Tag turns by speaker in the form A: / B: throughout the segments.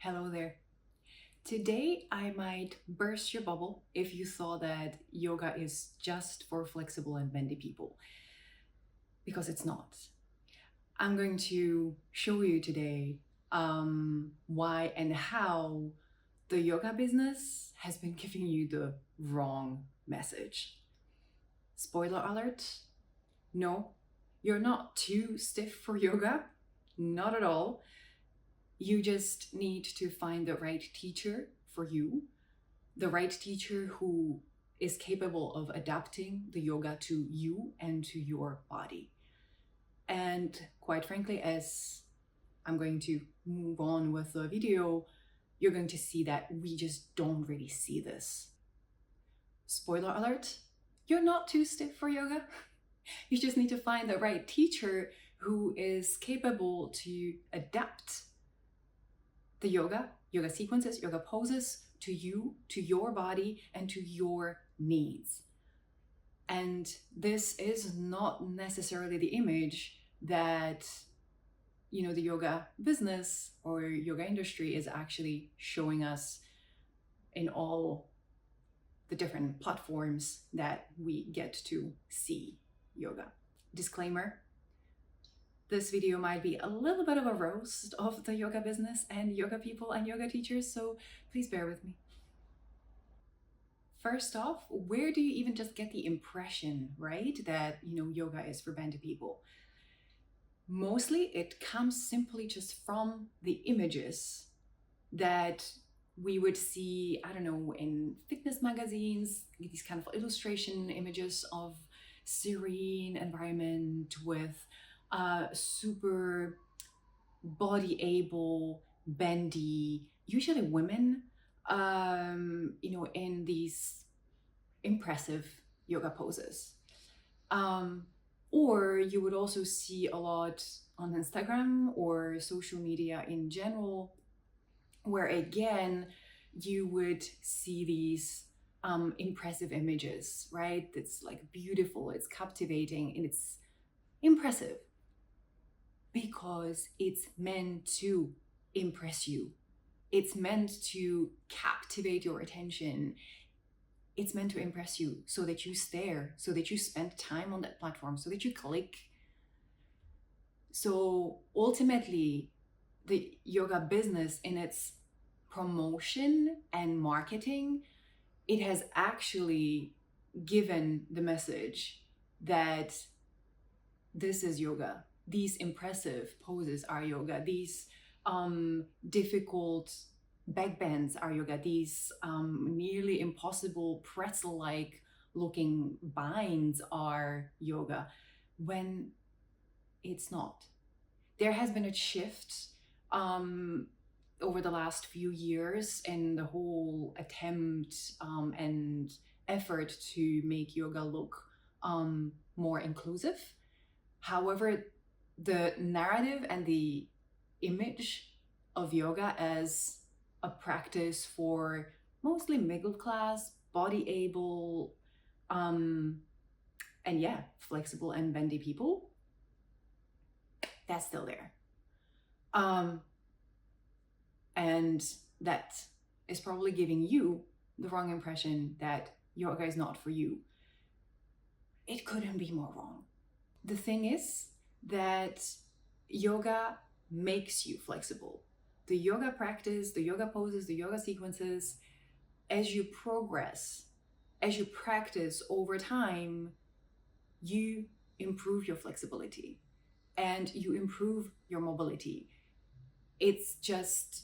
A: Hello there. Today, I might burst your bubble if you thought that yoga is just for flexible and bendy people, because it's not. I'm going to show you today why and how the yoga business has been giving you the wrong message. Spoiler alert, no, you're not too stiff for yoga, not at all. You just need to find the right teacher for you, the right teacher who is capable of adapting the yoga to you and to your body. And quite frankly, as I'm going to move on with the video, you're going to see that we just don't really see this. Spoiler alert, you're not too stiff for yoga. You just need to find the right teacher who is capable to adapt the yoga sequences, yoga poses to you, to your body, and to your needs. And this is not necessarily the image that the yoga business or yoga industry is actually showing us in all the different platforms that we get to see yoga. Disclaimer: this video might be a little bit of a roast of the yoga business and yoga people and yoga teachers, so please bear with me. First off, where do you even just get the impression, right, that yoga is for bendy people? Mostly it comes simply just from the images that we would see, I don't know, in fitness magazines, these kind of illustration images of serene environment with super body able, bendy, usually women, in these impressive yoga poses. Or you would also see a lot on Instagram or social media in general, where again, you would see these impressive images, right? It's like beautiful, it's captivating, and it's impressive because it's meant to impress you. It's meant to captivate your attention. It's meant to impress you so that you stare, so that you spend time on that platform, so that you click. So ultimately, the yoga business, in its promotion and marketing, it has actually given the message that this is yoga. These impressive poses are yoga. These difficult back bends are yoga. These nearly impossible pretzel-like looking binds are yoga, when it's not. There has been a shift over the last few years in the whole attempt and effort to make yoga look more inclusive. However, the narrative and the image of yoga as a practice for mostly middle class, body able, flexible and bendy people, that's still there. And that is probably giving you the wrong impression that yoga is not for you. It couldn't be more wrong. The thing is that yoga makes you flexible. The yoga practice, the yoga poses, the yoga sequences, as you progress, as you practice over time, you improve your flexibility and you improve your mobility. It's just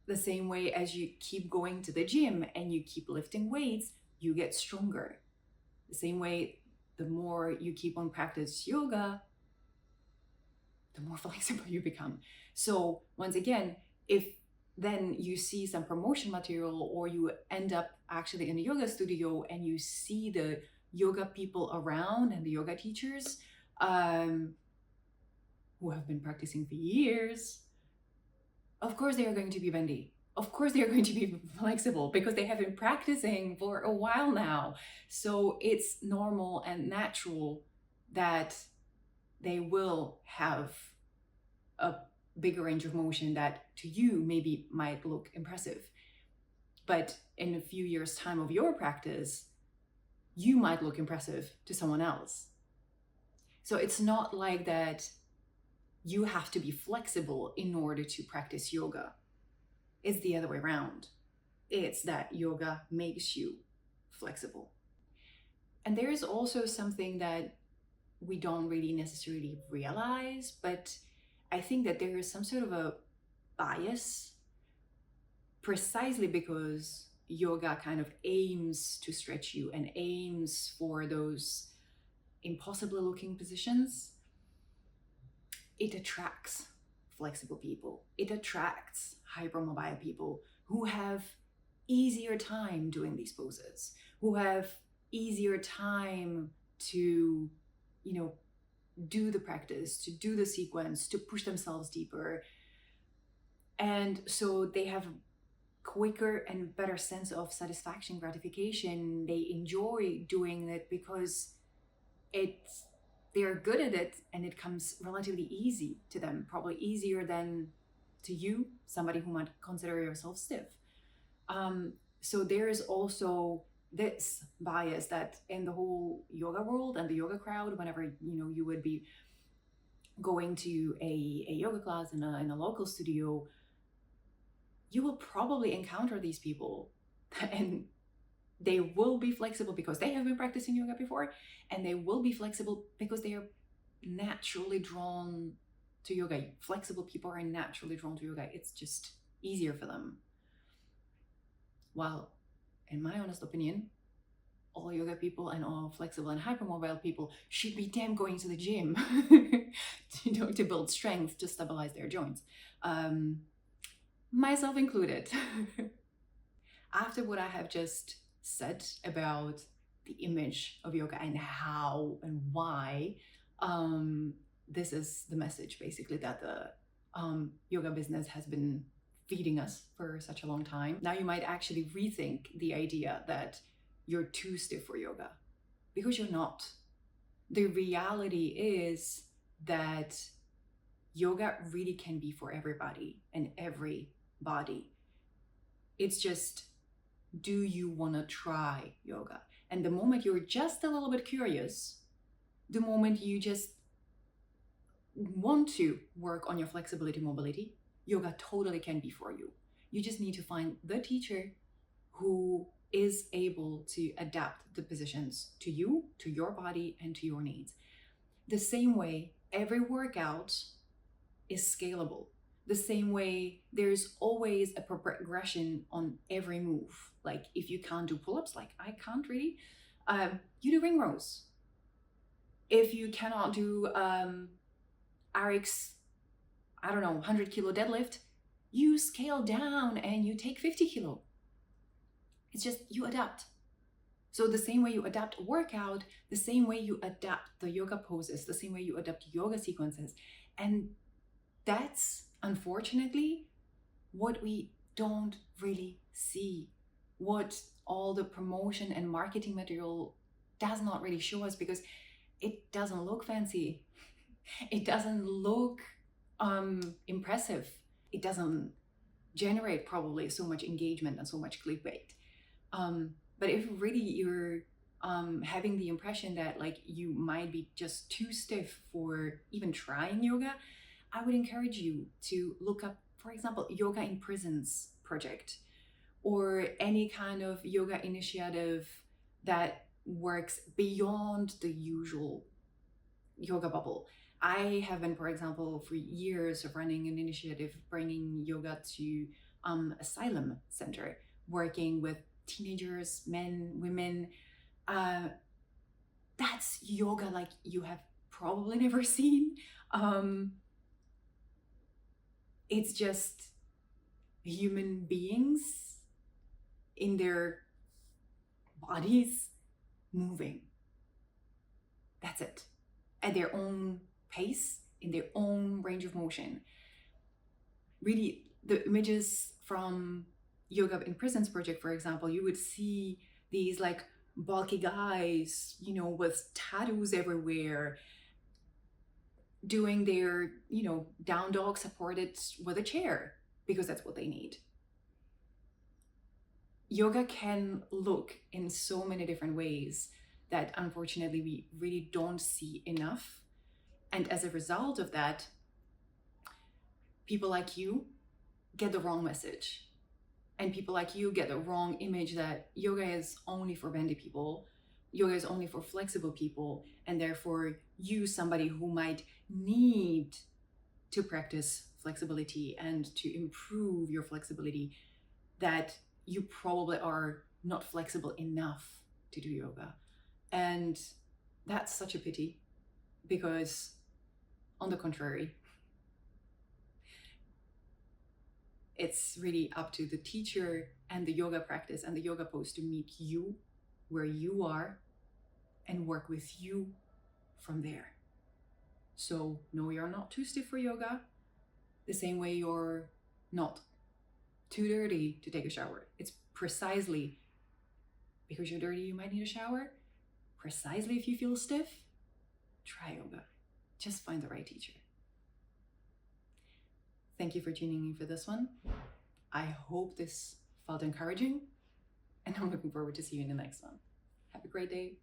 A: the same way as you keep going to the gym and you keep lifting weights, you get stronger. The same way, the more you keep on practice yoga, the more flexible you become. So once again, if then you see some promotion material or you end up actually in a yoga studio and you see the yoga people around and the yoga teachers who have been practicing for years, of course they are going to be bendy. Of course they are going to be flexible because they have been practicing for a while now. So it's normal and natural that they will have a bigger range of motion that to you maybe might look impressive. But in a few years' time of your practice, you might look impressive to someone else. So it's not like that you have to be flexible in order to practice yoga. It's the other way around. It's that yoga makes you flexible. And there is also something that we don't really necessarily realize, but I think that there is some sort of a bias precisely because yoga kind of aims to stretch you and aims for those impossible looking positions. It attracts flexible people. It attracts hypermobile people who have easier time doing these poses, who have easier time to, do the practice, to do the sequence, to push themselves deeper. And so they have quicker and better sense of satisfaction, gratification. They enjoy doing it because they're good at it and it comes relatively easy to them, probably easier than to you, somebody who might consider yourself stiff. So there is also this bias that in the whole yoga world and the yoga crowd, whenever you would be going to a yoga class in a local studio, you will probably encounter these people and they will be flexible because they have been practicing yoga before, and they will be flexible because they are naturally drawn to yoga. Flexible people are naturally drawn to yoga. It's just easier for them. While, in my honest opinion, all yoga people and all flexible and hypermobile people should be damn going to the gym to build strength, to stabilize their joints. Myself included. After what I have just said about the image of yoga and how and why, this is the message basically that the yoga business has been feeding us for such a long time. Now you might actually rethink the idea that you're too stiff for yoga, because you're not. The reality is that yoga really can be for everybody and every body. It's just, do you want to try yoga? And the moment you're just a little bit curious, the moment you just want to work on your flexibility, mobility, yoga totally can be for you. You just need to find the teacher who is able to adapt the positions to you, to your body, and to your needs. The same way every workout is scalable. The same way there's always a progression on every move. Like if you can't do pull-ups, like I can't really, you do ring rows. If you cannot do RX, 100 kilo deadlift, you scale down and you take 50 kilo. It's just, you adapt. So the same way you adapt a workout, the same way you adapt the yoga poses, the same way you adapt yoga sequences. And that's unfortunately what we don't really see, what all the promotion and marketing material does not really show us, because it doesn't look fancy. It doesn't look impressive. It doesn't generate probably so much engagement and so much clickbait. But if really you're having the impression that like you might be just too stiff for even trying yoga, I would encourage you to look up, for example, Yoga in Prisons project, or any kind of yoga initiative that works beyond the usual yoga bubble. I have been, for example, for years of running an initiative bringing yoga to asylum center, working with teenagers, men, women. That's yoga like you have probably never seen. It's just human beings in their bodies moving. That's it. At their own pace, in their own range of motion. Really, the images from Yoga in Prisons project, for example, you would see these like bulky guys, with tattoos everywhere, doing their, down dog supported with a chair because that's what they need. Yoga can look in so many different ways that unfortunately we really don't see enough. And as a result of that, people like you get the wrong message. And people like you get the wrong image that yoga is only for bendy people, yoga is only for flexible people, and therefore you, somebody who might need to practice flexibility and to improve your flexibility, that you probably are not flexible enough to do yoga. And that's such a pity, because on the contrary, it's really up to the teacher and the yoga practice and the yoga pose to meet you where you are and work with you from there. So no, you're not too stiff for yoga, the same way you're not too dirty to take a shower. It's precisely because you're dirty you might need a shower. Precisely if you feel stiff, try yoga. Just find the right teacher. Thank you for tuning in for this one. I hope this felt encouraging, and I'm looking forward to seeing you in the next one. Have a great day.